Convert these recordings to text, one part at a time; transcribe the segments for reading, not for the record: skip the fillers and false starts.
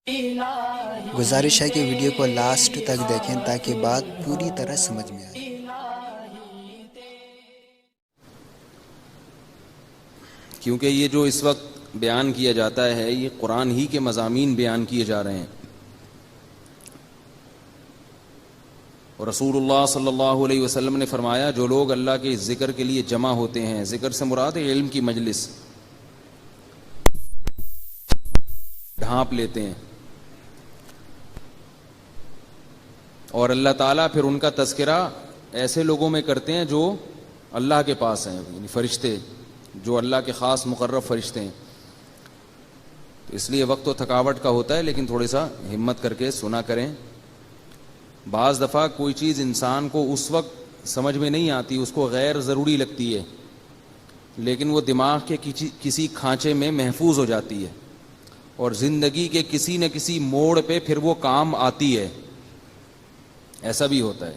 گزارش ہے کہ ویڈیو کو لاسٹ تک دیکھیں تاکہ بات پوری طرح سمجھ میں آئے۔ کیونکہ یہ جو اس وقت بیان کیا جاتا ہے یہ قرآن ہی کے مضامین بیان کیے جا رہے ہیں، اور رسول اللہ صلی اللہ علیہ وسلم نے فرمایا جو لوگ اللہ کے ذکر کے لیے جمع ہوتے ہیں، ذکر سے مراد ہے علم کی مجلس، ڈھانپ لیتے ہیں، اور اللہ تعالیٰ پھر ان کا تذکرہ ایسے لوگوں میں کرتے ہیں جو اللہ کے پاس ہیں، یعنی فرشتے جو اللہ کے خاص مقرب فرشتے ہیں۔ تو اس لیے وقت و تھکاوٹ کا ہوتا ہے، لیکن تھوڑی سا ہمت کر کے سنا کریں۔ بعض دفعہ کوئی چیز انسان کو اس وقت سمجھ میں نہیں آتی، اس کو غیر ضروری لگتی ہے، لیکن وہ دماغ کے کسی کھانچے میں محفوظ ہو جاتی ہے، اور زندگی کے کسی نہ کسی موڑ پہ پھر وہ کام آتی ہے۔ ایسا بھی ہوتا ہے۔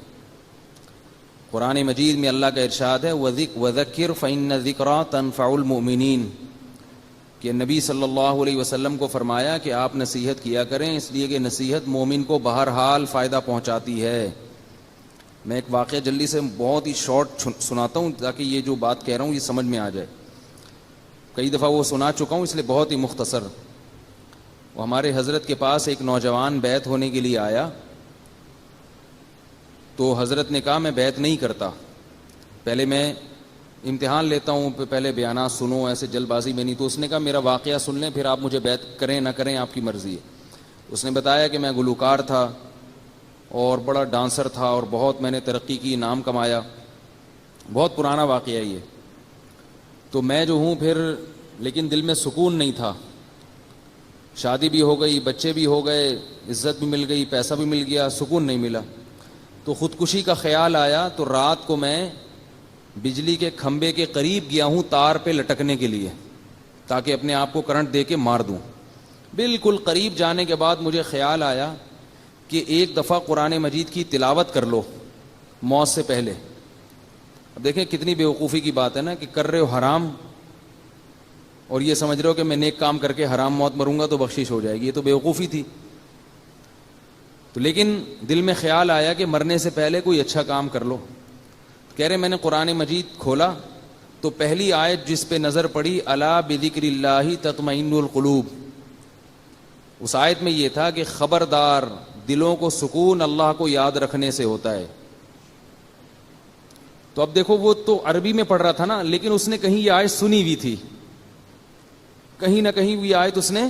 قرآن مجید میں اللہ کا ارشاد ہے وَذَكِّرْ فَإِنَّ الذِّكْرَىٰ تَنفَعُ الْمُؤْمِنِينَ، کہ نبی صلی اللہ علیہ وسلم کو فرمایا کہ آپ نصیحت کیا کریں، اس لیے کہ نصیحت مومن کو بہرحال فائدہ پہنچاتی ہے۔ میں ایک واقعہ جلدی سے بہت ہی شارٹ سناتا ہوں تاکہ یہ جو بات کہہ رہا ہوں یہ سمجھ میں آ جائے۔ کئی دفعہ وہ سنا چکا ہوں، اس لیے بہت ہی مختصر۔ وہ ہمارے حضرت کے پاس ایک نوجوان بیعت ہونے کے لیے آیا، تو حضرت نے کہا میں بیعت نہیں کرتا، پہلے میں امتحان لیتا ہوں، پہلے بیانات سنو، ایسے جلد بازی میں نہیں۔ تو اس نے کہا میرا واقعہ سن لیں، پھر آپ مجھے بیعت کریں نہ کریں آپ کی مرضی ہے۔ اس نے بتایا کہ میں گلوکار تھا اور بڑا ڈانسر تھا، اور بہت میں نے ترقی کی، نام کمایا، بہت پرانا واقعہ ہے یہ۔ تو میں جو ہوں پھر، لیکن دل میں سکون نہیں تھا، شادی بھی ہو گئی، بچے بھی ہو گئے، عزت بھی مل گئی، پیسہ بھی مل گیا، سکون نہیں ملا۔ تو خودکشی کا خیال آیا، تو رات کو میں بجلی کے کھمبے کے قریب گیا ہوں تار پہ لٹکنے کے لیے، تاکہ اپنے آپ کو کرنٹ دے کے مار دوں۔ بالکل قریب جانے کے بعد مجھے خیال آیا کہ ایک دفعہ قرآن مجید کی تلاوت کر لو موت سے پہلے۔ اب دیکھیں کتنی بیوقوفی کی بات ہے نا، کہ کر رہے ہو حرام اور یہ سمجھ رہے ہو کہ میں نیک کام کر کے حرام موت مروں گا تو بخشش ہو جائے گی، یہ تو بیوقوفی تھی۔ تو لیکن دل میں خیال آیا کہ مرنے سے پہلے کوئی اچھا کام کر لو۔ کہہ رہے میں نے قرآن مجید کھولا تو پہلی آیت جس پہ نظر پڑی الا بذکر اللہ تطمئن القلوب، اس آیت میں یہ تھا کہ خبردار، دلوں کو سکون اللہ کو یاد رکھنے سے ہوتا ہے۔ تو اب دیکھو وہ تو عربی میں پڑھ رہا تھا نا، لیکن اس نے کہیں یہ آیت سنی ہوئی تھی، کہیں نہ کہیں یہ آیت اس نے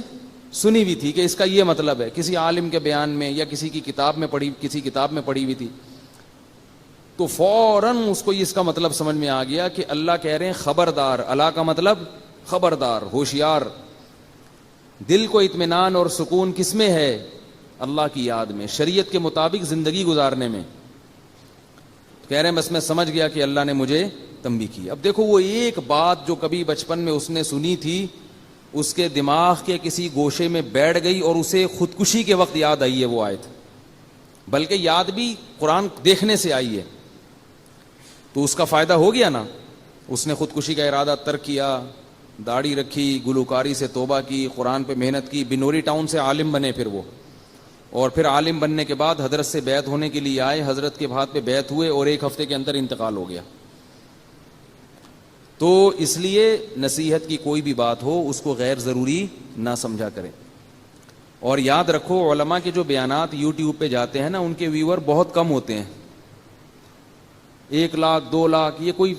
سنی ہوئی تھی کہ اس کا یہ مطلب ہے، کسی عالم کے بیان میں یا کسی کی کتاب میں پڑھی، کسی کتاب میں پڑھی ہوئی تھی۔ تو فوراً اس کو اس کا مطلب سمجھ میں آ گیا کہ اللہ کہہ رہے ہیں خبردار، اللہ کا مطلب خبردار، ہوشیار۔ دل کو اطمینان اور سکون کس میں ہے؟ اللہ کی یاد میں، شریعت کے مطابق زندگی گزارنے میں۔ کہہ رہے ہیں بس میں سمجھ گیا کہ اللہ نے مجھے تنبیہ کی۔ اب دیکھو وہ ایک بات جو کبھی بچپن میں اس نے سنی تھی، اس کے دماغ کے کسی گوشے میں بیٹھ گئی، اور اسے خودکشی کے وقت یاد آئی ہے وہ آیت، بلکہ یاد بھی قرآن دیکھنے سے آئی ہے۔ تو اس کا فائدہ ہو گیا نا، اس نے خودکشی کا ارادہ ترک کیا، داڑھی رکھی، گلوکاری سے توبہ کی، قرآن پہ محنت کی، بنوری ٹاؤن سے عالم بنے پھر وہ، اور پھر عالم بننے کے بعد حضرت سے بیعت ہونے کے لیے آئے، حضرت کے ہاتھ پہ بیعت ہوئے، اور ایک ہفتے کے اندر انتقال ہو گیا۔ تو اس لیے نصیحت کی کوئی بھی بات ہو اس کو غیر ضروری نہ سمجھا کریں۔ اور یاد رکھو علماء کے جو بیانات یوٹیوب پہ جاتے ہیں نا، ان کے ویور بہت کم ہوتے ہیں، 1 لاکھ 2 لاکھ، یہ کوئی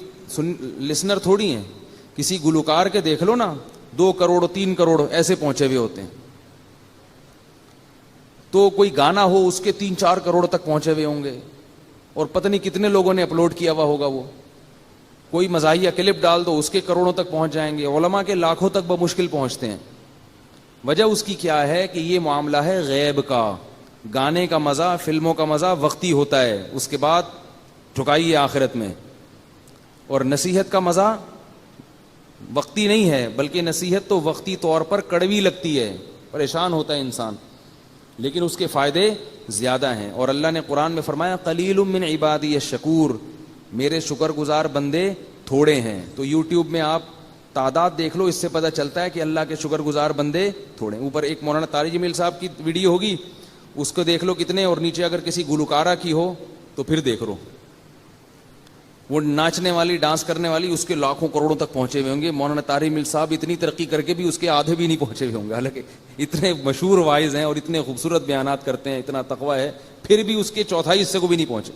لسنر تھوڑی ہیں۔ کسی گلوکار کے دیکھ لو نا، 2 کروڑ 3 کروڑ ایسے پہنچے ہوئے ہوتے ہیں۔ تو کوئی گانا ہو اس کے 3-4 کروڑ تک پہنچے ہوئے ہوں گے، اور پتہ نہیں کتنے لوگوں نے اپلوڈ کیا ہوا ہوگا۔ وہ کوئی مزاحیہ کلپ ڈال دو، اس کے کروڑوں تک پہنچ جائیں گے۔ علماء کے لاکھوں تک بمشکل پہنچتے ہیں۔ وجہ اس کی کیا ہے کہ یہ معاملہ ہے غیب کا۔ گانے کا مزہ، فلموں کا مزہ وقتی ہوتا ہے، اس کے بعد ٹھکائیے آخرت میں۔ اور نصیحت کا مزہ وقتی نہیں ہے، بلکہ نصیحت تو وقتی طور پر کڑوی لگتی ہے، پریشان ہوتا ہے انسان، لیکن اس کے فائدے زیادہ ہیں۔ اور اللہ نے قرآن میں فرمایا قلیل من عبادی الشکور، میرے شکر گزار بندے تھوڑے ہیں۔ تو یوٹیوب میں آپ تعداد دیکھ لو, اس سے پتہ چلتا ہے کہ اللہ کے شکر گزار بندے تھوڑے. اوپر ایک مولانا طارق جمیل صاحب کی ویڈیو ہوگی, اس کو دیکھ لو کتنے, اور نیچے اگر کسی گلوکارہ کی ہو تو پھر دیکھ لو, وہ ناچنے والی ڈانس کرنے والی اس کے لاکھوں کروڑوں تک پہنچے ہوئے ہوں گے. مولانا طارق مل صاحب اتنی ترقی کر کے بھی اس کے آدھے بھی نہیں پہنچے ہوئے ہوں گے, حالانکہ اتنے مشہور وائز ہیں اور اتنے خوبصورت بیانات کرتے ہیں, اتنا تقویٰ ہے, پھر بھی اس کے چوتھائی حصے کو بھی نہیں پہنچے.